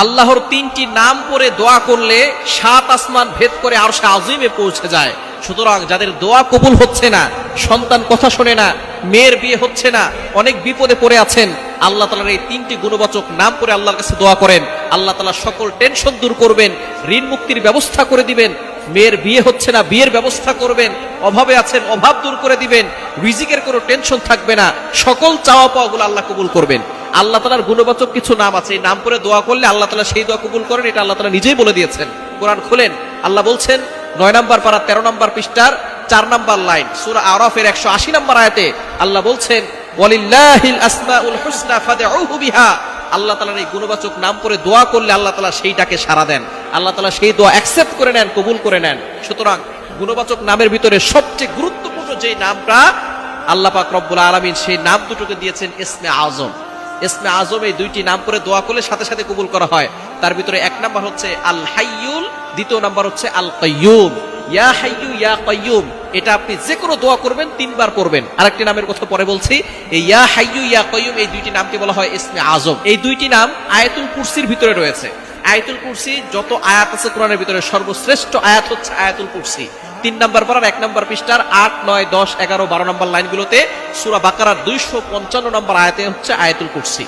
আল্লাহর তিনটি নাম পড়ে দোয়া করলে 7 আসমান ভেদ করে আরশে আজিমে পৌঁছে যায়। সুতরাং যাদের দোয়া কবুল হচ্ছে না, সন্তান কথা শোনে না, মেয়ের বিয়ে হচ্ছে না, অনেক বিপদে পড়ে আছেন, আল্লাহ তাআলার এই তিনটি গুণবাচক নাম পড়ে আল্লাহর কাছে দোয়া করেন, আল্লাহ তাআলা সকল টেনশন দূর করবেন, ঋণ মুক্তির ব্যবস্থা করে দিবেন। মেয়ের বিয়ে হচ্ছে না, বিয়ের ব্যবস্থা করবেন। অভাবে আছেন, অভাব দূর করে দিবেন। রিজিকের কোনো টেনশন থাকবে না। সকল চাওয়া পাওয়াগুলো আল্লাহ কবুল করবেন। আল্লাহ তাআলার গুণবাচক কিছু নাম আছে, এই নাম করে দোয়া করলে আল্লাহ তাআলা সেই দোয়া কবুল করেন। এটা আল্লাহ তাআলা নিজেই বলে দিয়েছেন। কোরআন খুলেন, আল্লাহ বলছেন 9 নম্বর পারা 13 নম্বর পৃষ্ঠার 4 নম্বর লাইন, সূরা আরাফের 180 নম্বর আয়াতে আল্লাহ বলছেন, ওয়ালিল্লাহিল আসমাউল হুসনা ফাদউহু বিহা। আল্লাহ তাআলার এই গুণবাচক নাম করে দোয়া করলে আল্লাহ তাআলা সেইটাকে সাড়া দেন, আল্লাহ তাআলা সেই দোয়া অ্যাকসেপ্ট করে নেন, কবুল করে নেন। সুতরাং গুণবাচক নামের ভিতরে সবচেয়ে গুরুত্বপূর্ণ যে নামটা আল্লাহ পাক রব্বুল আলামিন সেই নাম দুটোকে দিয়েছেন ইসমে আজম। ইসমে আজম এই দুইটি নাম করে দোয়া করলে সাথে সাথে কবুল করা হয়। তার ভিতরে 1 নাম্বার হচ্ছে আল হাইয়ুল, 2 নাম্বার হচ্ছে আল কাইয়ুম। ইয়া হাইয়ু ইয়া কাইয়ুম, এটা আপনি যে কোনো দোয়া করবেন 3 বার করবেন। আরেকটি নামের কথা পরে বলছি। এই ইয়া হাইয়ু ইয়া কাইয়ুম এই দুইটি নামকে বলা হয় ইসমে আজম। এই দুইটি নাম আয়াতুল কুরসির ভিতরে রয়েছে। আয়াতুল কুরসি যত আয়াত আছে কোরআনের ভিতরে সর্বশ্রেষ্ঠ আয়াত হচ্ছে আয়াতুল কুরসি। 3 নম্বর পারার 1 নম্বর পৃষ্ঠার 8, 9, 10, 11, 12 নম্বর লাইনগুলোতে সূরা বাকারার 255 নম্বর আয়াতে হচ্ছে আয়াতুল কুরসি।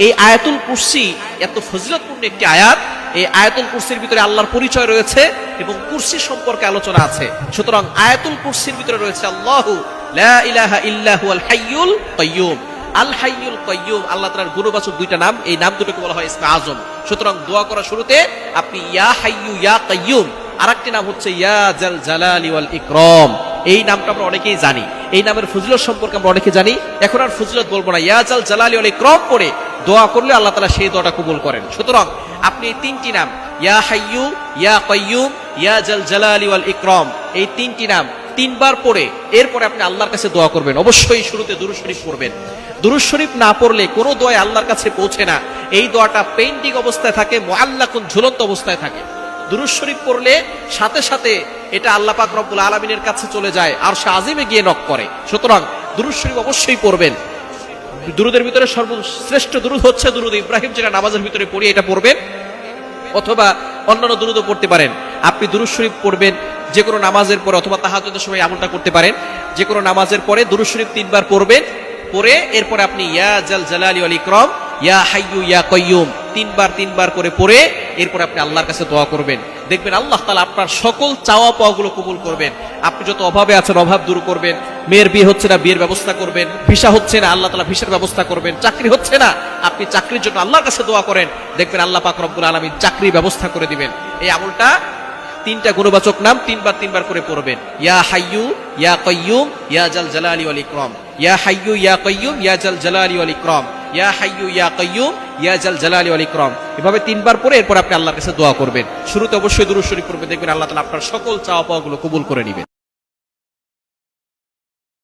এই আয়াতুল কুরসি এত ফজিলতপূর্ণ একটি আয়াত। এই আয়াতুল কুরসির ভিতরে আল্লাহর পরিচয় রয়েছে এবং কুরসি সম্পর্কে আলোচনা আছে। সুতরাং আয়াতুল কুরসির ভিতরে রয়েছে আল্লাহু লা ইলাহা ইল্লা হুয়াল হাইয়ুল কাইয়ুম। আল হাইয়ুল কাইয়ুম আল্লাহ তাআলার গুণবাচক দুইটা নাম, এই নাম দুটোকে বলা হয় ইসমে আজম। সুতরাং দোয়া করার শুরুতে আপনি ইয়া হাইয়ু ইয়া কাইয়ুম, আরেকটি নাম হচ্ছে ইয়া জাল জালালি ওয়াল ইকরাম। এই নামটা আমরা অনেকেই জানি, এই নামের ফজিলত সম্পর্কে আমরা অনেকে জানি। এখন আর ফজিলত বলবো না। ইয়া জাল জালালি ওয়াল ইকরাম পড়ে দোয়া করলে আল্লাহ তাআলা সেই দোয়াটা কবুল করেন। সুতরাং আপনি এই তিনটি নাম ইয়া হাইয়ু ইয়া কাইয়ুম ইয়া জাল জালালি ওয়াল ইকরাম এই তিনটি নাম 3 বার পড়ে এরপরে আপনি আল্লাহর কাছে দোয়া করবেন। অবশ্যই শুরুতে দুরূদ শরীফ পড়বেন। দুরূদ শরীফ না পড়লে কোনো দোয়া আল্লাহর কাছে পৌঁছে না। এই দোয়াটা পেন্ডিং অবস্থায় থাকে, মুআল্লাকুন ঝুলন্ত অবস্থায় থাকে। দুরূদ শরীফ পড়লে সাথে সাথে এটা আল্লাহ পাক রব্বুল আলামিনের কাছে চলে যায়, আরশে আজিমে গিয়ে নক করে। সুতরাং দুরূদ শরীফ অবশ্যই পড়বেন। দুরুদের ভিতরে সর্বশ্রেষ্ঠ দুরুদ হচ্ছে দুরুদ ইব্রাহিম, যেটা নামাজের ভিতরে পড়ি, এটা পড়বেন। অথবা অন্যান্য দুরুদও পড়তে পারেন। আপনি দুরূদ শরীফ পড়বেন যে কোনো নামাজের পরে, অথবা তাহাজ্জুদের সময় আমলটা করতে পারেন। যে কোনো নামাজের পরে দুরূদ শরীফ 3 বার পড়বেন, পড়ে এরপরে আপনি ইয়া জাল জালালি ওয়াল ইকরাম ইয়া হাইয়ু ইয়া কাইয়ুম 3 বার করে পড়ে এরপরে আপনি আল্লাহর কাছে দোয়া করবেন। দেখবেন আল্লাহ তাআলা আপনার সকল চাওয়া পাওয়াগুলো কবুল করবেন। আপনি যত অভাবে আছেন অভাব দূর করবেন। মেয়ের বিয়ে হচ্ছে না, বিয়ের ব্যবস্থা করবেন। ভিসা হচ্ছে না, আল্লাহ তাআলা ভিসার ব্যবস্থা করবেন। চাকরি হচ্ছে না, আপনি চাকরির জন্য আল্লাহর কাছে দোয়া করেন, দেখবেন আল্লাহ পাক রব্বুল আলামিন চাকরির ব্যবস্থা করে দিবেন। এই আমলটা 3টা গুণবাচক নাম 3 বার করে পড়বেন। ইয়া হাইয়ু ইয়া কাইয়ুম ইয়া জাল জালালি ওয়াল ইকরাম ইয়া হাইয়ু ইয়া কাইয়ুম ইয়া জাল জালালি ওয়াল ইকরাম ইয়া হাইয়ু ইয়া কাইয়ুম ইয়া জাল জালালি ওয়াল ইকরাম। এভাবে 3 বার পরে এরপর আপনি আল্লাহর কাছে দোয়া করবেন। শুরুতে অবশ্যই দুরূদ শরীফ পড়বেন, দেখবেন আল্লাহ তাআলা আপনার সকল চাওয়া পাওয়াগুলো কবুল করে নেবেন।